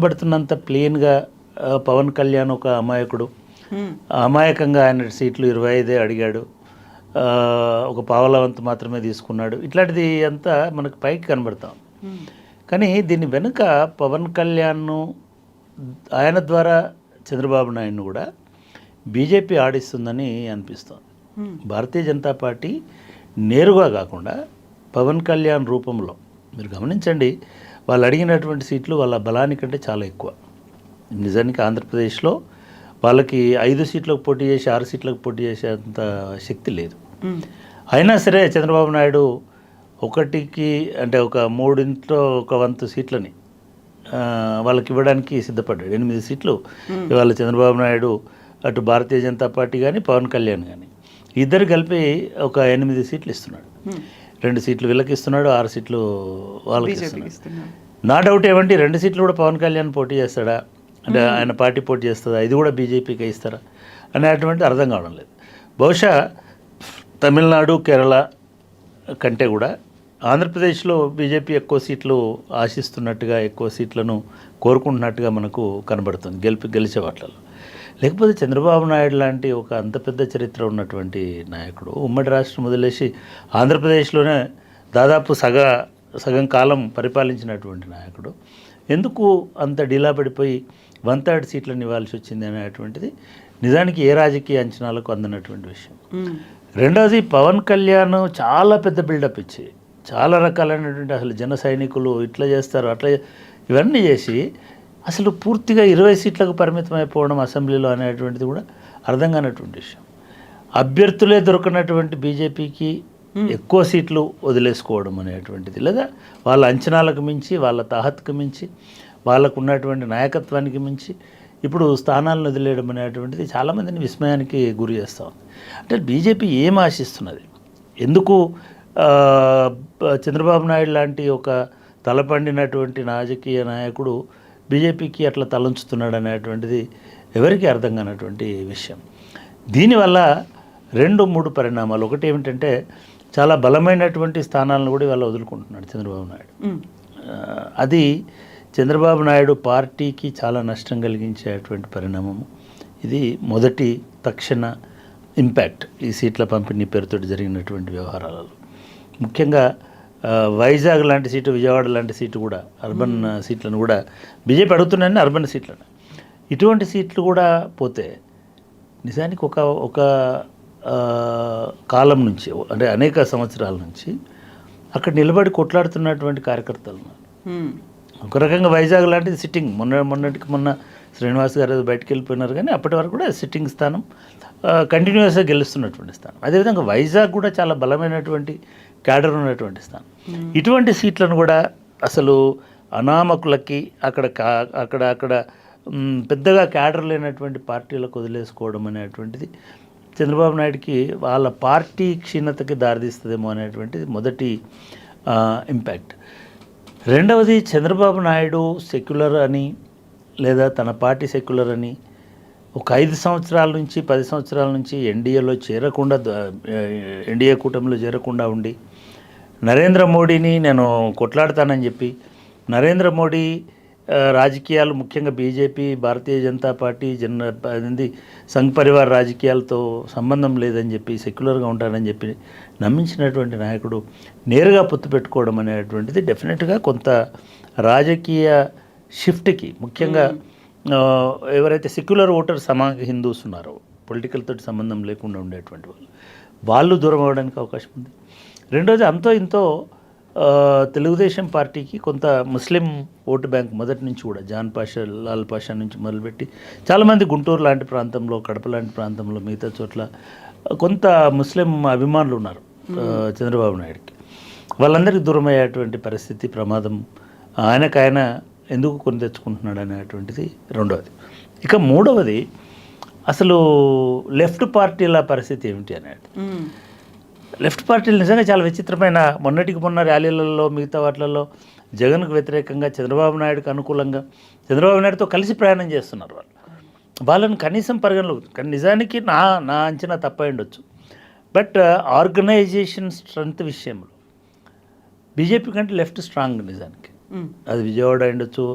పడుతున్నంత ప్లెయిన్గా పవన్ కళ్యాణ్ ఒక అమాయకుడు, అమాయకంగా ఆయన సీట్లు 25 అడిగాడు, ఒక పావలవంతు మాత్రమే తీసుకున్నాడు, ఇట్లాంటిది అంతా మనకు పైకి కనబడతాం. కానీ దీని వెనుక పవన్ కళ్యాణ్ను ఆయన ద్వారా చంద్రబాబు నాయుడును కూడా బీజేపీ ఆడిస్తుందని అనిపిస్తోంది. భారతీయ జనతా పార్టీ నేరుగా కాకుండా పవన్ కళ్యాణ్ రూపంలో మీరు గమనించండి, వాళ్ళు అడిగినటువంటి సీట్లు వాళ్ళ బలానికంటే చాలా ఎక్కువ. నిజానికి ఆంధ్రప్రదేశ్లో వాళ్ళకి 5 సీట్లకు పోటీ చేసి 6 సీట్లకు పోటీ చేసేంత శక్తి లేదు. అయినా సరే చంద్రబాబు నాయుడు ఒకటికి అంటే ఒక 3/4 సీట్లని వాళ్ళకి ఇవ్వడానికి సిద్ధపడ్డాడు. 8 సీట్లు ఇవాళ చంద్రబాబు నాయుడు అటు భారతీయ జనతా పార్టీ కానీ పవన్ కళ్యాణ్ కానీ ఇద్దరు కలిపి ఒక 8 సీట్లు ఇస్తున్నాడు. 2 సీట్లు వీళ్ళకి ఇస్తున్నాడు, 6 సీట్లు వాళ్ళకి ఇస్తున్నాడు. నా డౌట్ ఏమంటే 2 సీట్లు కూడా పవన్ కళ్యాణ్ పోటీ చేస్తాడా అంటే ఆయన పార్టీ పోటీ చేస్తుందా, ఇది కూడా బీజేపీకి ఇస్తారా అనేటువంటి అర్థం కావడం లేదు. బహుశా తమిళనాడు కేరళ కంటే కూడా ఆంధ్రప్రదేశ్లో బీజేపీ ఎక్కువ సీట్లు ఆశిస్తున్నట్టుగా, ఎక్కువ సీట్లను కోరుకుంటున్నట్టుగా మనకు కనబడుతుంది గెలిచే వాటిలలో. లేకపోతే చంద్రబాబు నాయుడు లాంటి ఒక అంత పెద్ద చరిత్ర ఉన్నటువంటి నాయకుడు ఉమ్మడి రాష్ట్రం వదిలేసి ఆంధ్రప్రదేశ్లోనే దాదాపు సగం కాలం పరిపాలించినటువంటి నాయకుడు ఎందుకు అంత డీలా పడిపోయి 1/3 సీట్లను ఇవ్వాల్సి వచ్చింది అనేటువంటిది నిజానికి ఏ రాజకీయ అంచనాలకు అందనటువంటి విషయం. రెండవది పవన్ కళ్యాణ్ చాలా పెద్ద బిల్డప్ ఇచ్చి చాలా రకాలైనటువంటి అసలు జన సైనికులు ఇట్లా చేస్తారు అట్లా ఇవన్నీ చేసి అసలు పూర్తిగా 20 సీట్లకు పరిమితం అయిపోవడం అసెంబ్లీలో అనేటువంటిది కూడా అర్థం కానటువంటి విషయం. అభ్యర్థులే దొరకనటువంటి బీజేపీకి ఎక్కువ సీట్లు వదిలేసుకోవడం అనేటువంటిది, లేదా వాళ్ళ అంచనాలకు మించి, వాళ్ళ తాహత్కు మించి, వాళ్ళకు ఉన్నటువంటి నాయకత్వానికి మించి ఇప్పుడు స్థానాలను వదిలేయడం అనేటువంటిది చాలామందిని విస్మయానికి గురి చేస్తూ ఉంది. అంటే బీజేపీ ఏం ఆశిస్తున్నది, ఎందుకు చంద్రబాబు నాయుడు లాంటి ఒక తలపండినటువంటి రాజకీయ నాయకుడు బీజేపీకి అట్లా తలంచుతున్నాడు అనేటువంటిది ఎవరికి అర్థం కానటువంటి విషయం. దీనివల్ల 2-3 పరిణామాలు. ఒకటి ఏమిటంటే చాలా బలమైనటువంటి స్థానాలను కూడా ఇవాళ వదులుకుంటున్నాడు చంద్రబాబు నాయుడు. అది చంద్రబాబు నాయుడు పార్టీకి చాలా నష్టం కలిగించేటువంటి పరిణామము. ఇది మొదటి తక్షణ ఇంపాక్ట్ ఈ సీట్ల పంపిణీ పేరుతో జరిగినటువంటి వ్యవహారాలలో. ముఖ్యంగా వైజాగ్ లాంటి సీటు, విజయవాడ లాంటి సీటు కూడా అర్బన్ సీట్లను కూడా బీజేపీ అడుగుతున్నాయని అర్బన్ సీట్లను, ఇటువంటి సీట్లు కూడా పోతే నిజానికి ఒక కాలం నుంచి అంటే అనేక సంవత్సరాల నుంచి అక్కడ నిలబడి కొట్లాడుతున్నటువంటి కార్యకర్తలు ఉన్నారు. ఒక రకంగా వైజాగ్ లాంటిది సిట్టింగ్, మొన్న శ్రీనివాస్ గారు బయటకు వెళ్ళిపోయినారు, కానీ అప్పటి వరకు కూడా సిట్టింగ్ స్థానం, కంటిన్యూస్గా గెలుస్తున్నటువంటి స్థానం. అదేవిధంగా వైజాగ్ కూడా చాలా బలమైనటువంటి క్యాడర్ ఉన్నటువంటి స్థానం. ఇటువంటి సీట్లను కూడా అసలు అనామకులకి అక్కడ పెద్దగా క్యాడర్ లేనటువంటి పార్టీలకు వదిలేసుకోవడం అనేటువంటిది చంద్రబాబు నాయుడుకి వాళ్ళ పార్టీ క్షీణతకి దారితీస్తుందేమో అనేటువంటిది మొదటి ఇంపాక్ట్. రెండవది చంద్రబాబు నాయుడు సెక్యులర్ అని, లేదా తన పార్టీ సెక్యులర్ అని ఒక 5 సంవత్సరాల నుంచి 10 సంవత్సరాల నుంచి ఎన్డీఏలో చేరకుండా, ఎన్డీఏ కూటమిలో చేరకుండా ఉండి నరేంద్ర మోడీని నేను కొట్లాడతానని చెప్పి, నరేంద్ర మోడీ రాజకీయాలు ముఖ్యంగా బీజేపీ, భారతీయ జనతా పార్టీ, సంఘ్ పరివార్ రాజకీయాలతో సంబంధం లేదని చెప్పి సెక్యులర్గా ఉంటానని చెప్పి నమ్మించినటువంటి నాయకుడు నేరుగా పొత్తు పెట్టుకోవడం అనేటువంటిది డెఫినెట్గా కొంత రాజకీయ షిఫ్ట్కి, ముఖ్యంగా ఎవరైతే సెక్యులర్ ఓటర్స్ హిందూస్ ఉన్నారో, పొలిటికల్ తోటి సంబంధం లేకుండా ఉండేటువంటి వాళ్ళు దూరం అవ్వడానికి అవకాశం ఉంది. రెండోది అంతో ఇంతో తెలుగుదేశం పార్టీకి కొంత ముస్లిం ఓటు బ్యాంక్ మొదటి నుంచి కూడా జాన్ పాషా, లాల్ పాషా నుంచి మొదలుపెట్టి చాలామంది గుంటూరు లాంటి ప్రాంతంలో, కడప లాంటి ప్రాంతంలో, మిగతా చోట్ల కొంత ముస్లిం అభిమానులు ఉన్నారు చంద్రబాబు నాయుడుకి. వాళ్ళందరికీ దూరం అయ్యేటువంటి పరిస్థితి, ప్రమాదం ఆయన ఎందుకు కొని తెచ్చుకుంటున్నాడు అనేటువంటిది రెండవది. ఇక మూడవది అసలు లెఫ్ట్ పార్టీల పరిస్థితి ఏమిటి అనేది. లెఫ్ట్ పార్టీలు నిజంగా చాలా విచిత్రమైన, మొన్నటికి మొన్న ర్యాలీలలో, మిగతా వాటిలలో జగన్కు వ్యతిరేకంగా, చంద్రబాబు నాయుడుకు అనుకూలంగా, చంద్రబాబు నాయుడుతో కలిసి ప్రయాణం చేస్తున్నారు. వాళ్ళని కనీసం పరిగణలో, కానీ నిజానికి నా అంచనా తప్పై ఉండొచ్చు, బట్ ఆర్గనైజేషన్ స్ట్రెంత్ విషయంలో బీజేపీ కంటే లెఫ్ట్ స్ట్రాంగ్ నిజానికి. అది విజయవాడ ఉండొచ్చు,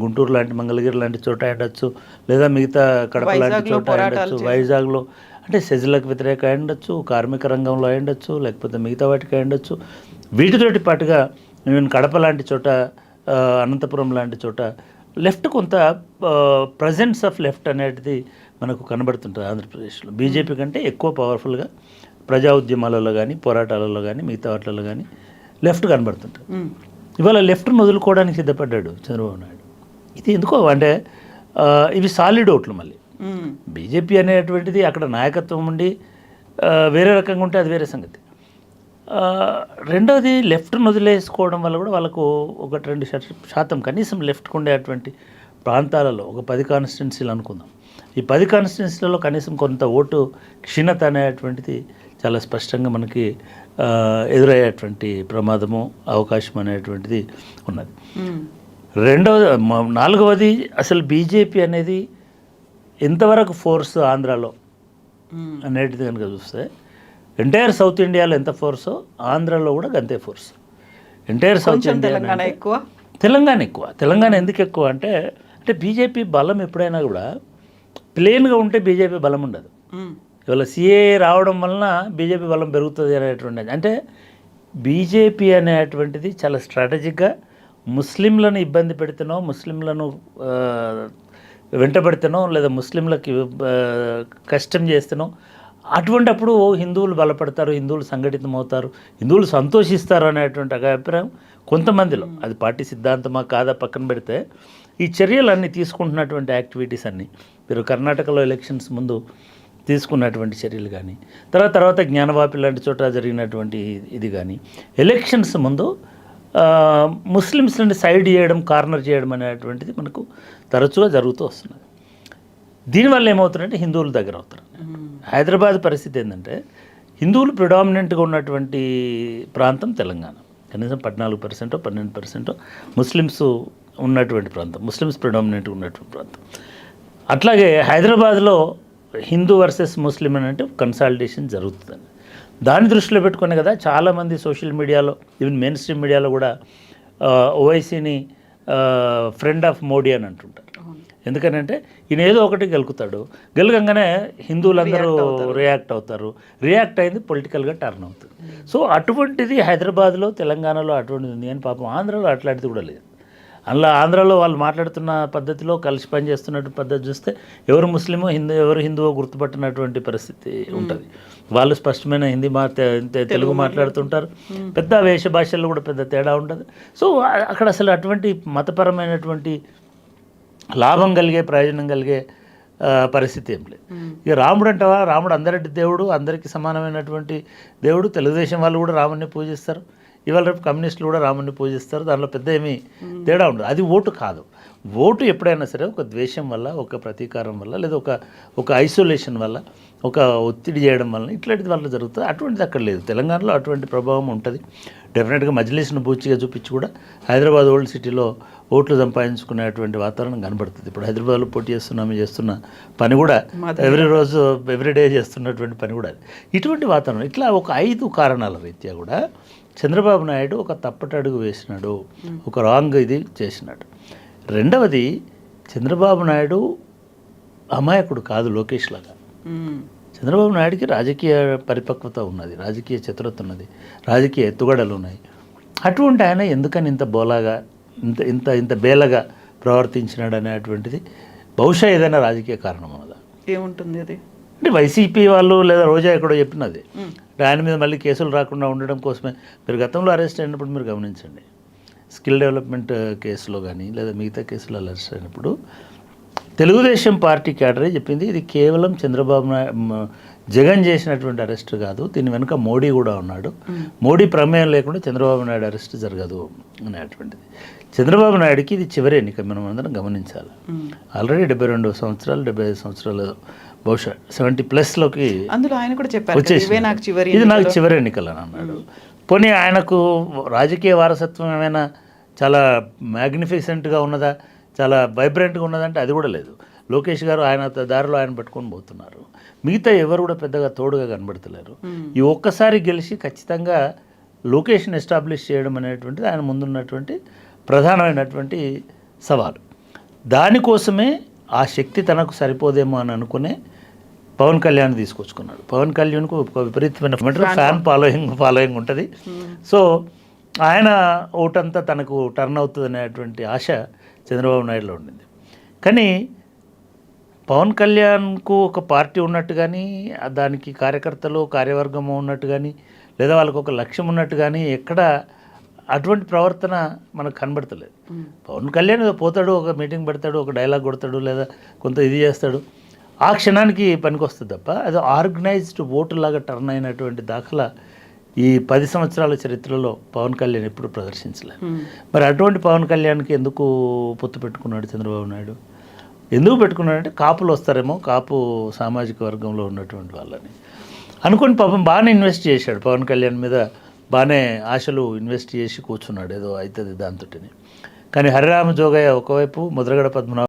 గుంటూరు లాంటి మంగళగిరి లాంటి చోట ఉండొచ్చు, లేదా మిగతా కడప లాంటి చోట ఉండొచ్చు, వైజాగ్లో అంటే సెజ్లకు వ్యతిరేక ఉండొచ్చు, కార్మిక రంగంలో ఉండొచ్చు, లేకపోతే మిగతా వాటికి ఉండొచ్చు. వీటితోటి పాటుగా ఈవెన్ కడప లాంటి చోట, అనంతపురం లాంటి చోట లెఫ్ట్ కొంత ప్రజెన్స్ ఆఫ్ లెఫ్ట్ అనేది మనకు కనబడుతుంటుంది ఆంధ్రప్రదేశ్లో. బీజేపీ కంటే ఎక్కువ పవర్ఫుల్గా ప్రజా ఉద్యమాలలో కానీ, పోరాటాలలో కానీ, మిగతా వాటిలలో కానీ లెఫ్ట్ కనబడుతుంటుంది. ఇవాళ లెఫ్ట్ను వదులుకోవడానికి సిద్ధపడ్డాడు చంద్రబాబు నాయుడు. ఇది ఎందుకో అంటే ఇవి సాలిడ్ ఓట్లు. మళ్ళీ బీజేపీ అనేటువంటిది అక్కడ నాయకత్వం ఉండి వేరే రకంగా ఉంటే అది వేరే సంగతి. రెండవది లెఫ్ట్ను వదిలేసుకోవడం వల్ల కూడా వాళ్ళకు 1-2% కనీసం లెఫ్ట్కు ఉండేటువంటి ప్రాంతాలలో ఒక 10 కాన్స్టిట్యున్సీలు అనుకుందాం. ఈ 10 కాన్స్టిట్యున్సీలలో కనీసం కొంత ఓటు క్షీణత అనేటువంటిది చాలా స్పష్టంగా మనకి ఎదురయ్యేటువంటి ప్రమాదము, అవకాశం అనేటువంటిది ఉన్నది. నాలుగవది అసలు బీజేపీ అనేది ఎంతవరకు ఫోర్స్ ఆంధ్రాలో అనేటిది కనుక చూస్తే ఎంటైర్ సౌత్ ఇండియాలో ఎంత ఫోర్సో ఆంధ్రాలో కూడా అంతే force. Entire south India Telangana ఎక్కువ. తెలంగాణ ఎందుకు ఎక్కువ అంటే బీజేపీ బలం ఎప్పుడైనా కూడా ప్లేన్గా ఉంటే బీజేపీ బలం ఉండదు. ఇవాళ సిఏ రావడం వలన బీజేపీ బలం పెరుగుతుంది అనేటువంటిది. అంటే బీజేపీ అనేటువంటిది చాలా స్ట్రాటజిక్గా ముస్లింలను ఇబ్బంది పెడితేనో, ముస్లింలను వెంటబడితేనో, లేదా ముస్లింలకి కష్టం చేస్తేనో అటువంటప్పుడు హిందువులు బలపడతారు, హిందువులు సంఘటితమవుతారు, హిందువులు సంతోషిస్తారు అనేటువంటి అభిప్రాయం కొంతమందిలో. అది పార్టీ సిద్ధాంతమా కాదా పక్కన పెడితే ఈ చర్యలన్నీ తీసుకుంటున్నటువంటి యాక్టివిటీస్ అన్నీ మీరు కర్ణాటకలో ఎలక్షన్స్ ముందు తీసుకున్నటువంటి చర్యలు కానీ, తర్వాత జ్ఞానవాపి లాంటి చోట జరిగినటువంటి ఇది కానీ, ఎలక్షన్స్ ముందు ముస్లిమ్స్ని సైడ్ చేయడం, కార్నర్ చేయడం అనేటువంటిది మనకు తరచుగా జరుగుతూ వస్తున్నది. దీనివల్ల ఏమవుతుందంటే హిందువుల దగ్గర అవుతారు. హైదరాబాద్ పరిస్థితి ఏంటంటే హిందువులు ప్రిడామినెంట్గా ఉన్నటువంటి ప్రాంతం తెలంగాణ. కనీసం 14%, 12% ముస్లిమ్స్ ఉన్నటువంటి ప్రాంతం, ముస్లిమ్స్ ప్రిడామినెంట్గా ఉన్నటువంటి ప్రాంతం. అట్లాగే హైదరాబాద్లో హిందూ వర్సెస్ ముస్లిం అని అంటే కన్సాలిడేషన్ జరుగుతుందండి. దాన్ని దృష్టిలో పెట్టుకునే కదా చాలామంది సోషల్ మీడియాలో, ఈవెన్ మెయిన్ స్ట్రీమ్ మీడియాలో కూడా ఓవైసీని ఫ్రెండ్ ఆఫ్ మోడీ అని అంటుంటారు. ఎందుకనంటే ఈయన ఏదో ఒకటి గెలుకుతాడు, గెలగంగానే హిందువులందరూ రియాక్ట్ అవుతారు, రియాక్ట్ అయింది పొలిటికల్గా టర్న్ అవుతుంది. సో అటువంటిది హైదరాబాద్లో, తెలంగాణలో అటువంటిది ఉంది. అని పాపం ఆంధ్రాలో అట్లాంటిది కూడా లేదు. అందులో ఆంధ్రాలో వాళ్ళు మాట్లాడుతున్న పద్ధతిలో, కలిసి పనిచేస్తున్నట్టు పద్ధతి చూస్తే ఎవరు ముస్లిమో ఎవరు హిందువో గుర్తుపట్టినటువంటి పరిస్థితి ఉంటుంది. వాళ్ళు స్పష్టమైన హిందీ తెలుగు మాట్లాడుతుంటారు, పెద్ద వేష భాషల్లో కూడా పెద్ద తేడా ఉండదు. సో అక్కడ అసలు అటువంటి మతపరమైనటువంటి లాభం కలిగే, ప్రయోజనం కలిగే పరిస్థితి ఏం లేదు. ఇక రాముడు అంటావా, రాముడు అందరి దేవుడు, అందరికీ సమానమైనటువంటి దేవుడు. తెలుగుదేశం వాళ్ళు కూడా రాముడిని పూజిస్తారు, ఇవాళ రేపు కమ్యూనిస్టులు కూడా రాముడిని పూజిస్తారు. దానిలో పెద్ద ఏమీ తేడా ఉండదు. అది ఓటు కాదు. ఓటు ఎప్పుడైనా సరే ఒక ద్వేషం వల్ల, ఒక ప్రతీకారం వల్ల, లేదా ఒక ఐసోలేషన్ వల్ల, ఒక ఒత్తిడి చేయడం వల్ల ఇట్లాంటిది వల్ల జరుగుతుంది. అటువంటిది అక్కడ లేదు. తెలంగాణలో అటువంటి ప్రభావం ఉంటుంది. డెఫినెట్గా మజ్లిస్ను బూచిగా చూపించి కూడా హైదరాబాద్ ఓల్డ్ సిటీలో ఓట్లు సంపాదించుకునేటువంటి వాతావరణం కనబడుతుంది. ఇప్పుడు హైదరాబాద్లో పోటీ చేస్తున్న పని కూడా ఎవ్రీడే చేస్తున్నటువంటి పని కూడా ఇటువంటి వాతావరణం. ఇట్లా ఒక 5 కారణాల రీత్యా కూడా చంద్రబాబు నాయుడు ఒక తప్పటడుగు వేసినాడు, ఒక రాంగ్ ఇది చేసినాడు. రెండవది, చంద్రబాబు నాయుడు అమాయకుడు కాదు లోకేష్ లాగా. చంద్రబాబు నాయుడికి రాజకీయ పరిపక్వత ఉన్నది, రాజకీయ చతురత ఉన్నది, రాజకీయ ఎత్తుగడలు ఉన్నాయి. అటువంటి ఆయన ఎందుకని ఇంత బోలాగా, ఇంత బేలగా ప్రవర్తించినాడు అనేటువంటిది బహుశా ఏదైనా రాజకీయ కారణం ఉన్నదా? ఏముంటుంది అది అంటే వైసీపీ వాళ్ళు లేదా రోజా ఎక్కడో చెప్పినది. ఆయన మీద మళ్ళీ కేసులు రాకుండా ఉండడం కోసమే. మీరు గతంలో అరెస్ట్ అయినప్పుడు మీరు గమనించండి, స్కిల్ డెవలప్మెంట్ కేసులో కానీ లేదా మిగతా కేసులో అరెస్ట్ అయినప్పుడు తెలుగుదేశం పార్టీ క్యాడరే చెప్పింది ఇది కేవలం చంద్రబాబు జగన్ చేసినటువంటి అరెస్ట్ కాదు, దీని వెనుక మోడీ కూడా ఉన్నాడు, మోడీ ప్రమేయం లేకుండా చంద్రబాబు నాయుడు అరెస్ట్ జరగదు అనేటువంటిది. చంద్రబాబు నాయుడికి ఇది చివరి ఎన్నిక, మనం అందరం గమనించాలి. ఆల్రెడీ 72 సంవత్సరాలు, 75 సంవత్సరాలు, బహుశా 70+లోకి అందులో ఆయన కూడా చెప్పారు ఇది నాకు చివరి ఎన్నికలు అని అన్నాడు. పోనీ ఆయనకు రాజకీయ వారసత్వం ఏమైనా చాలా మ్యాగ్నిఫిసెంట్గా ఉన్నదా, చాలా వైబ్రెంట్గా ఉన్నదంటే అది కూడా లేదు. లోకేష్ గారు ఆయన దారిలో ఆయన పట్టుకొని పోతున్నారు, మిగతా ఎవరు కూడా పెద్దగా తోడుగా కనబడతలేరు. ఈ ఒక్కసారి గెలిచి ఖచ్చితంగా లొకేషన్ ఎస్టాబ్లిష్ చేయడం అనేటువంటిది ఆయన ముందున్నటువంటి ప్రధానమైనటువంటి సవాలు. దానికోసమే ఆ శక్తి తనకు సరిపోదేమో అని అనుకునే పవన్ కళ్యాణ్ తీసుకొచ్చుకున్నాడు. పవన్ కళ్యాణ్కు ఒక విపరీతమైన ఫ్యాన్ ఫాలోయింగ్ ఉంటుంది. సో ఆయన ఓటంతా తనకు టర్న్ అవుతుంది అనేటువంటి ఆశ చంద్రబాబు నాయుడులో ఉండింది. కానీ పవన్ కళ్యాణ్కు ఒక పార్టీ ఉన్నట్టు కానీ, దానికి కార్యకర్తలు కార్యవర్గము ఉన్నట్టు కానీ, లేదా వాళ్ళకు ఒక లక్ష్యం ఉన్నట్టు కానీ ఎక్కడ అటువంటి ప్రవర్తన మనకు కనబడతలేదు. పవన్ కళ్యాణ్ పోతాడు, ఒక మీటింగ్ పెడతాడు, ఒక డైలాగ్ కొడతాడు, లేదా కొంత ఇది చేస్తాడు, ఆ క్షణానికి పనికొస్తుంది తప్ప అది ఆర్గనైజ్డ్ ఓటులాగా టర్న్ అయినటువంటి దాఖలా ఈ 10 సంవత్సరాల చరిత్రలో పవన్ కళ్యాణ్ ఎప్పుడు ప్రదర్శించలేదు. మరి అటువంటి పవన్ కళ్యాణ్కి ఎందుకు పొత్తు పెట్టుకున్నాడు చంద్రబాబు నాయుడు? ఎందుకు పెట్టుకున్నాడంటే కాపులు వస్తారేమో, కాపు సామాజిక వర్గంలో ఉన్నటువంటి వాళ్ళని అనుకుని పాపం బాగానే ఇన్వెస్ట్ చేశాడు పవన్ కళ్యాణ్ మీద, బాగానే ఆశలు ఇన్వెస్ట్ చేసి కూర్చున్నాడు, ఏదో అవుతుంది దాంతోటిని. కానీ హరిరామ జోగయ్య ఒకవైపు, ముద్రగడ పద్మనాభ